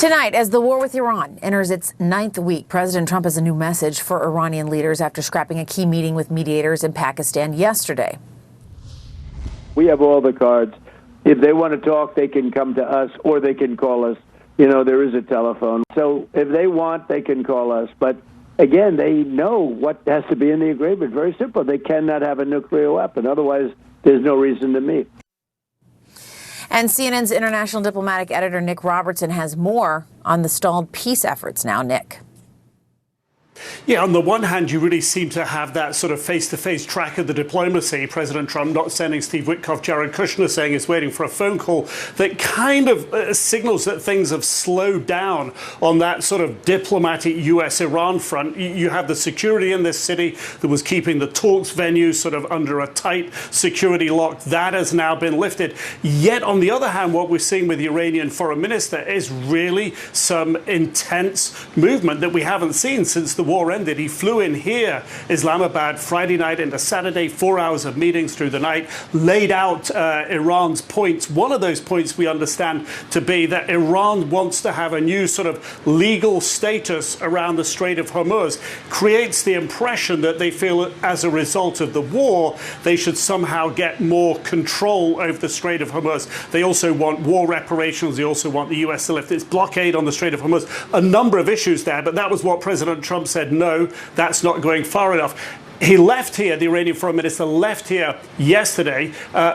Tonight, as the war with Iran enters its 9th week, President Trump has a new message for Iranian leaders after scrapping a key meeting with mediators in Pakistan yesterday. We have all the cards. If they want to talk, they can come to us or they can call us. You know, there is a telephone. So if they want, they can call us. But again, they know what has to be in the agreement. Very simple. They cannot have a nuclear weapon. Otherwise, there's no reason to meet. And CNN's international diplomatic editor, Nick Robertson, has more on the stalled peace efforts now. Nick. Yeah, on the one hand, you really seem to have that sort of face-to-face track of the diplomacy. President Trump not sending Steve Witkoff, Jared Kushner saying he's waiting for a phone call that kind of signals that things have slowed down on that sort of diplomatic US-Iran front. You have the security in this city that was keeping the talks venues sort of under a tight security lock. That has now been lifted. Yet, on the other hand, what we're seeing with the Iranian foreign minister is really some intense movement that we haven't seen since the war ended. He flew in here, Islamabad, Friday night into Saturday, 4 hours of meetings through the night, laid out Iran's points. One of those points we understand to be that Iran wants to have a new sort of legal status around the Strait of Hormuz, creates the impression that they feel as a result of the war, they should somehow get more control over the Strait of Hormuz. They also want war reparations. They also want the US to lift its blockade on the Strait of Hormuz. A number of issues there, but that was what President Trump said, no, that's not going far enough. He left here, the Iranian foreign minister left here yesterday,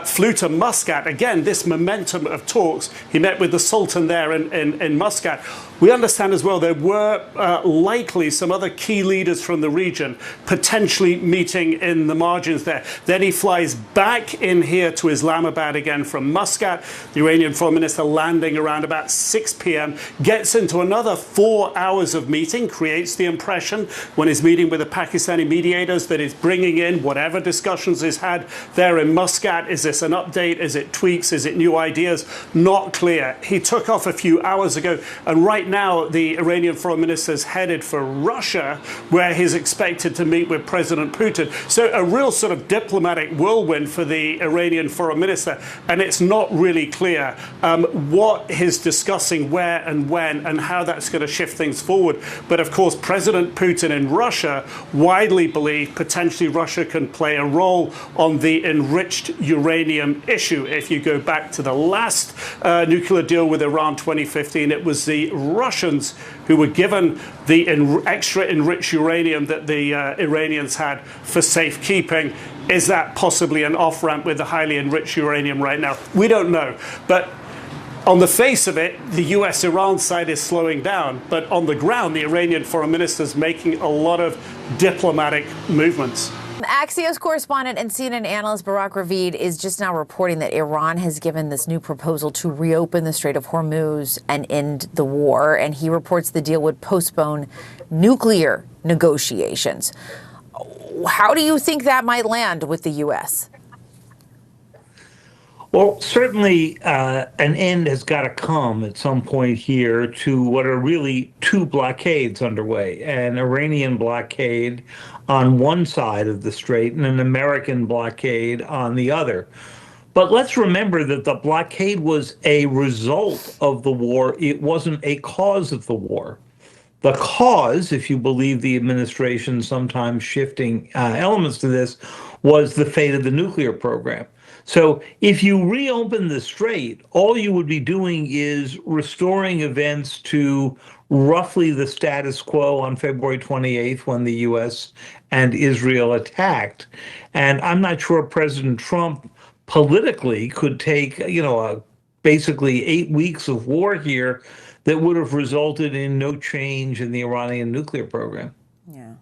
flew to Muscat. Again, this momentum of talks. He met with the Sultan there in Muscat. We understand as well there were likely some other key leaders from the region potentially meeting in the margins there. Then he flies back in here to Islamabad again from Muscat. The Iranian foreign minister landing around about 6 p.m. gets into another 4 hours of meeting, creates the impression when he's meeting with the Pakistani mediators that is bringing in whatever discussions is had there in Muscat. Is this an update? Is it tweaks? Is it new ideas? Not clear. He took off a few hours ago, and right now the Iranian foreign minister is headed for Russia, where he's expected to meet with President Putin. So a real sort of diplomatic whirlwind for the Iranian foreign minister, and it's not really clear what he's discussing, where and when, and how that's going to shift things forward. But of course, President Putin in Russia widely believed potentially Russia can play a role on the enriched uranium issue. If you go back to the last nuclear deal with Iran 2015, it was the Russians who were given the extra enriched uranium that the Iranians had for safekeeping. Is that possibly an off-ramp with the highly enriched uranium right now? We don't know. But on the face of it, the US-Iran side is slowing down. But on the ground, the Iranian foreign minister is making a lot of diplomatic movements. Axios correspondent and CNN analyst Barak Ravid is just now reporting that Iran has given this new proposal to reopen the Strait of Hormuz and end the war. And he reports the deal would postpone nuclear negotiations. How do you think that might land with the U.S.? Well, certainly an end has got to come at some point here to what are really two blockades underway, an Iranian blockade on one side of the strait and an American blockade on the other. But let's remember that the blockade was a result of the war. It wasn't a cause of the war. The cause, if you believe the administration sometimes shifting elements to this, was the fate of the nuclear program. So if you reopen the strait, all you would be doing is restoring events to roughly the status quo on February 28th when the U.S. and Israel attacked. And I'm not sure President Trump politically could take, basically 8 weeks of war here that would have resulted in no change in the Iranian nuclear program. Yeah.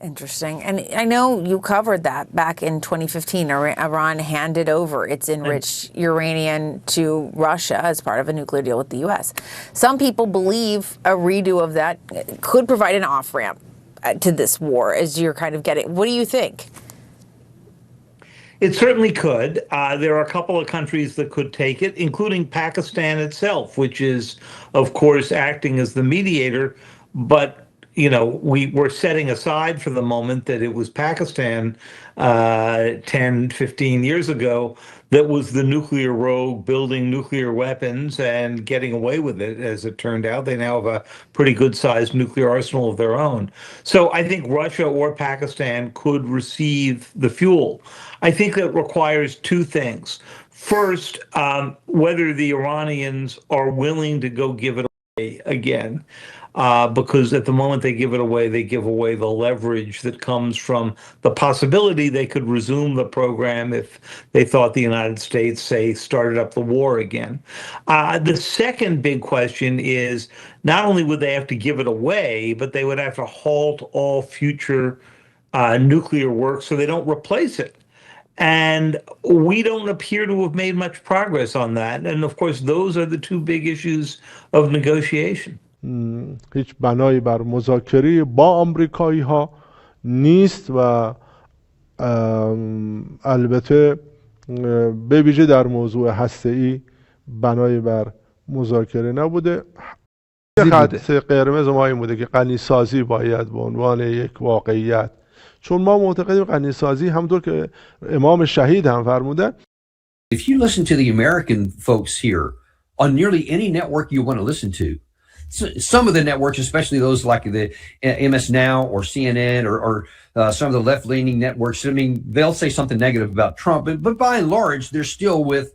Interesting. And I know you covered that back in 2015. Iran handed over its enriched uranium to Russia as part of a nuclear deal with the U.S. Some people believe a redo of that could provide an off-ramp to this war, as you're kind of getting. What do you think? It certainly could. There are a couple of countries that could take it, including Pakistan itself, which is, of course, acting as the mediator. But we were setting aside for the moment that it was Pakistan 10, 15 years ago that was the nuclear rogue building nuclear weapons and getting away with it. As it turned out, they now have a pretty good-sized nuclear arsenal of their own. So I think Russia or Pakistan could receive the fuel. I think that requires two things. First, whether the Iranians are willing to go give it away again. Because at the moment they give away the leverage that comes from the possibility they could resume the program if they thought the United States, say, started up the war again. The second big question is not only would they have to give it away, but they would have to halt all future nuclear work so they don't replace it. And we don't appear to have made much progress on that. And of course, those are the two big issues of negotiation. هیچ بنایی بر مذاکره با آمریکایی ها نیست و البته به ویژه در موضوع هسته‌ای بنایی بر مذاکره نبوده. خط قرمز ما این بوده که غنی‌سازی باید به عنوان یک واقعیت، چون ما معتقدیم غنی‌سازی همونطور که امام شهید هم فرمودن. If you listen to the American folks here on nearly any network you want to listen to, some of the networks, especially those like the MS Now or CNN or some of the left-leaning networks, I mean, they'll say something negative about Trump, but by and large, they're still with,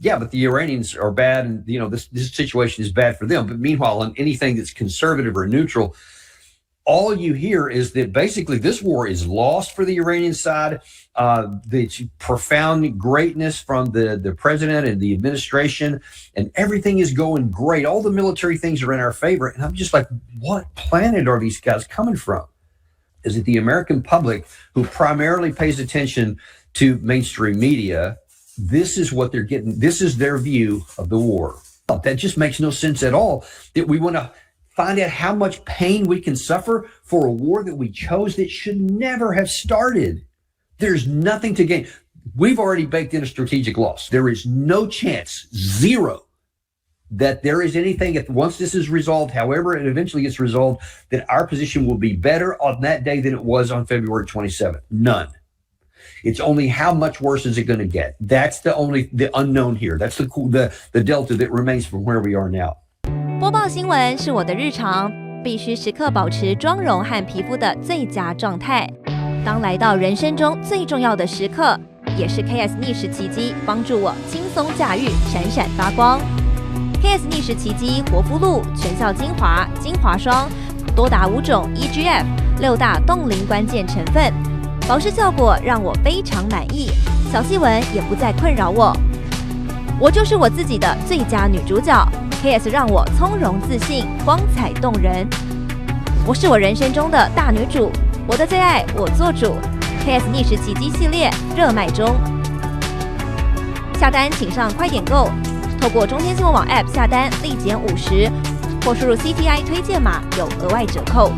yeah, but the Iranians are bad, and this situation is bad for them. But meanwhile, on anything that's conservative or neutral, all you hear is that basically this war is lost for the Iranian side. The profound greatness from the president and the administration, and everything is going great. All the military things are in our favor. And I'm just like, what planet are these guys coming from? Is it the American public who primarily pays attention to mainstream media? This is what they're getting. This is their view of the war. That just makes no sense at all, that we want to find out how much pain we can suffer for a war that we chose that should never have started. There's nothing to gain. We've already baked in a strategic loss. There is no chance, zero, that there is anything, if once this is resolved, however it eventually gets resolved, that our position will be better on that day than it was on February 27th. None. It's only how much worse is it going to get. That's the unknown here. That's the delta that remains from where we are now. 播报新闻是我的日常，必须时刻保持妆容和皮肤的最佳状态。当来到人生中最重要的时刻，也是 KS 逆时奇迹帮助我轻松驾驭，闪闪发光。KS 逆时奇迹活肤露全效精华、精华霜，多达5种 EGF 6大冻龄关键成分，保湿效果让我非常满意，小细纹也不再困扰我。我就是我自己的最佳女主角。KS 让我从容自信，光彩动人。我是我人生中的大女主，我的最爱我做主。KS 逆时奇迹系列热卖中，下单请上快点购，透过中天新闻网 App 下单立减50，或输入 CTI 推荐码有额外折扣。